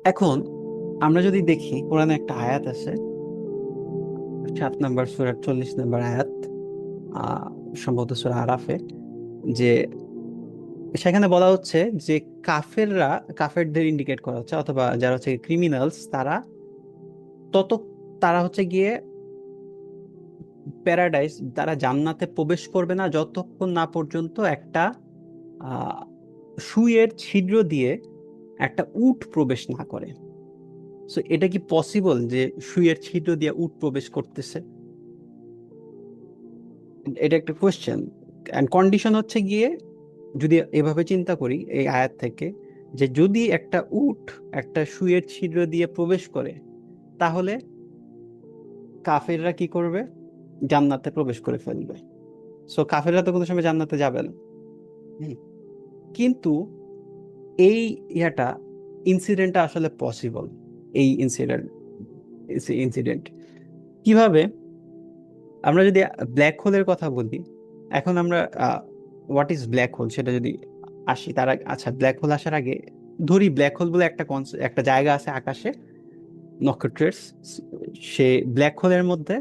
এখন আমরা যদি দেখি কোরআনে একটা আয়াত আছে, 7 নম্বর সূরার 40 নম্বর আয়াত, আহ সম্ভবত সূরা আরাফে, যে সেখানে বলা হচ্ছে যে কাফেররা, কাফেরদের ইন্ডিকেট করা হচ্ছে, অথবা যারা হচ্ছে ক্রিমিনালস, তারা তত তারা হচ্ছে গিয়ে প্যারাডাইস, তারা জান্নাতে প্রবেশ করবে না যতক্ষণ না পর্যন্ত একটা আহ সুইয়ের ছিদ্র দিয়ে একটা উট প্রবেশ না করে। সো এটা কি পসিবল যে সুইয়ের ছিদ্র দিয়ে উট প্রবেশ করতেছে? এটা একটা কোয়েশ্চেন। অ্যান্ড কন্ডিশন হচ্ছে গিয়ে, যদি এভাবে চিন্তা করি এই আয়াত থেকে, যে যদি একটা উট একটা সুইয়ের ছিদ্র দিয়ে প্রবেশ করে, তাহলে কাফেররা কি করবে? জান্নাতে প্রবেশ করে ফেলবে। সো কাফেররা তো কোনো সময় জান্নাতে যাবে না। হুম। কিন্তু এই ইনসিডেন্টটা আসলে পসিবল। এই ইনসিডেন্ট কিভাবে? আমরা যদি ব্ল্যাক হোলের কথা বলি, এখন আমরা হোয়াট ইজ ব্ল্যাক হোল সেটা যদি আসি, তার আগে আচ্ছা, ব্ল্যাক হোল আসার আগে ধরি ব্ল্যাক হোল বলে একটা জায়গা আছে আকাশে, নক্ষত্রের সে ব্ল্যাক হোলের মধ্যে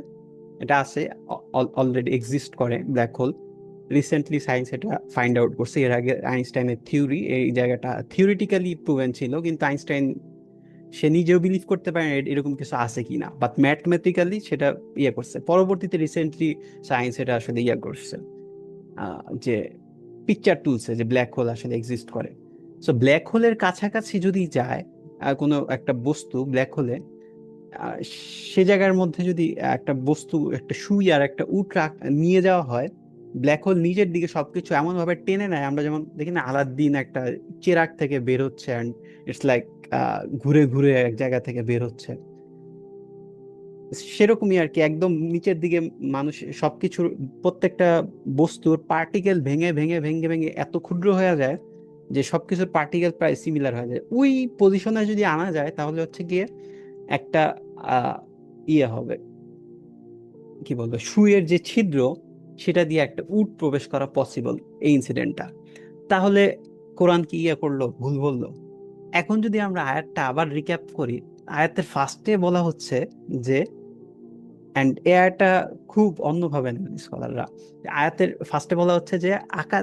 এটা আছে, অলরেডি এক্সিস্ট করে ব্ল্যাক হোল। রিসেন্টলি সায়েন্স এটা ফাইন্ড আউট করছে। এর আগে আইনস্টাইনের থিওরি, এই জায়গাটা থিওরিটিক্যালি প্রুভেন ছিল, কিন্তু আইনস্টাইন সে নিজেও বিলিভ করতে পারে না এরকম কিছু আছে কিনা, বাট ম্যাথমেটিক্যালি সেটা ইয়ে করছে। পরবর্তীতে রিসেন্টলি সায়েন্স এটা আসলে ইয়ে করছে, যে পিকচার তুলছে যে ব্ল্যাক হোল আসলে এক্সিস্ট করে। সো ব্ল্যাক হোলের কাছাকাছি যদি যায় কোনো একটা বস্তু ব্ল্যাক হোলে, আহ, সে জায়গার মধ্যে যদি একটা বস্তু, একটা সুই আর একটা উট নিয়ে যাওয়া হয়, ব্ল্যাক হোল নিজের দিকে সবকিছু এমন ভাবে টেনে নেয়, আমরা যেমন দেখি না আলাদিন একটা চেরাগ থেকে বের হচ্ছে, অ্যান্ড ইটস লাইক ঘুরে ঘুরে এক জায়গা থেকে বের হচ্ছে, সেরকমই আর কি। একদম নিচের দিকে মানুষ সবকিছুর, প্রত্যেকটা বস্তুর পার্টিকেল ভেঙে ভেঙে ভেঙে ভেঙে এত ক্ষুদ্র হয়ে যায় যে সবকিছুর পার্টিকেল প্রায় সিমিলার হয়ে যায়। ওই পজিশনে যদি আনা যায়, তাহলে হচ্ছে গিয়ে একটা আহ ইয়ে হবে, কি বলবো, সুইয়ের যে ছিদ্র, সেটা দিয়ে একটা উট প্রবেশ করা পসিবল, এই ইনসিডেন্টটা। তাহলে কোরআন কি ইয়ে করলো, ভুল বললো? এখন যদি আমরা আয়াতটা আবার রিক্যাপ করি, আয়াতের ফার্স্টে বলা হচ্ছে যে, অ্যান্ড এ আয়াতটা খুব অন্যভাবে নেন স্কলাররা। আয়াতের ফার্স্টে বলা হচ্ছে যে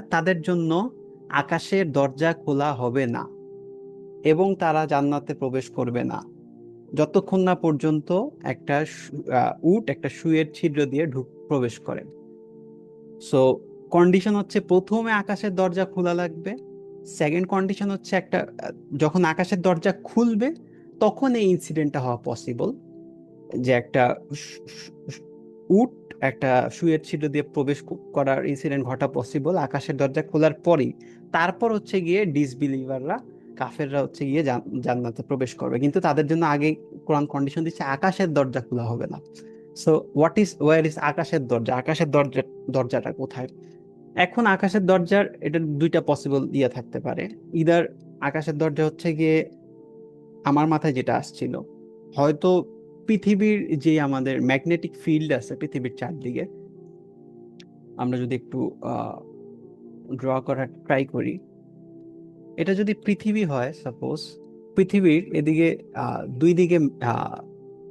তাদের জন্য আকাশের দরজা খোলা হবে না এবং তারা জান্নাতে প্রবেশ করবে না যতক্ষণ না পর্যন্ত একটা উট একটা সুইয়ের ছিদ্র দিয়ে প্রবেশ করে। সো কন্ডিশন হচ্ছে, প্রথমে আকাশের দরজা খোলা লাগবে। সেকেন্ড কন্ডিশন হচ্ছে একটা, যখন আকাশের দরজা খুলবে তখন এই ইনসিডেন্টটা হওয়া পসিবল, যে একটা স- স- উট একটা সুইয়ের ছিদ্র দিয়ে প্রবেশ করার ইনসিডেন্ট ঘটা পসিবল আকাশের দরজা খোলার পরেই। তারপর হচ্ছে গিয়ে ডিসবিলিভাররা, কাফেররা হচ্ছে গিয়ে জান্নাতে প্রবেশ করবে, কিন্তু তাদের জন্য আগে কোরআন কন্ডিশন দিচ্ছে আকাশের দরজা খোলা হবে না। সো ওয়ার ইজ আকাশের দরজা? দরজাটা কোথায়? এখন আকাশের দরজার এটা দুইটা পসিবল ইয়ে থাকতে পারে। ইদার আকাশের দরজা হচ্ছে গিয়ে, আমার মাথায় যেটা আসছিল, হয়তো পৃথিবীর যে আমাদের ম্যাগনেটিক ফিল্ড আছে পৃথিবীর চারদিকে, আমরা যদি একটু ড্র করার ট্রাই করি, এটা যদি পৃথিবী হয় সাপোজ, পৃথিবীর এদিকে দুই দিকে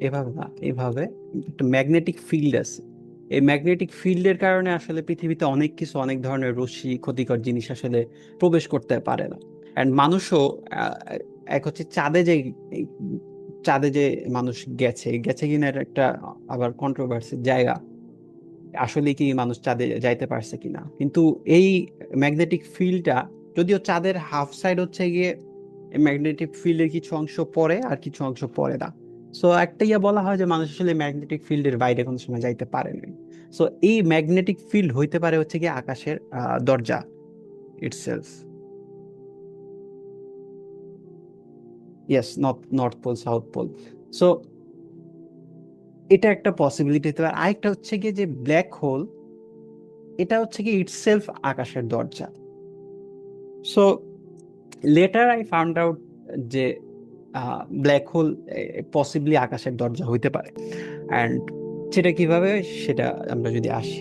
এভাবে না, এভাবে একটা ম্যাগনেটিক ফিল্ড আছে। এই ম্যাগনেটিক ফিল্ডের কারণে আসলে পৃথিবীতে অনেক কিছু, অনেক ধরনের রশ্মি, ক্ষতিকর জিনিস আসলে প্রবেশ করতে পারে না। অ্যান্ড মানুষও আহ, এক হচ্ছে চাঁদে যে মানুষ গেছে গেছে কিনা, এটা একটা আবার কন্ট্রোভার্সির জায়গা। আসলে কি মানুষ চাঁদে যাইতে পারছে কিনা, কিন্তু এই ম্যাগনেটিক ফিল্ডটা, যদিও চাঁদের হাফ সাইড হচ্ছে গিয়ে ম্যাগনেটিক ফিল্ডের কিছু অংশ পড়ে আর কিছু অংশ পড়ে না। সো একটা ইয়ে বলা হয় যে মানুষ আসলে ম্যাগনেটিক ফিল্ডের বাইরে কোনো সময় যাইতে পারে না। সো এই ম্যাগনেটিক ফিল্ড হইতে পারে হচ্ছে গিয়ে আকাশের দরজা itself. Yes, north pole, south pole. So এটা একটা পসিবিলিটি হতে পারে। আরেকটা হচ্ছে গিয়ে যে ব্ল্যাক হোল, এটা হচ্ছে কি ইটসেলফ আকাশের দরজা। So letter I found out যে ব্ল্যাক হোল পসিবলি আকাশের দরজা হইতে পারে। অ্যান্ড সেটা কিভাবে, সেটা আমরা যদি আসি।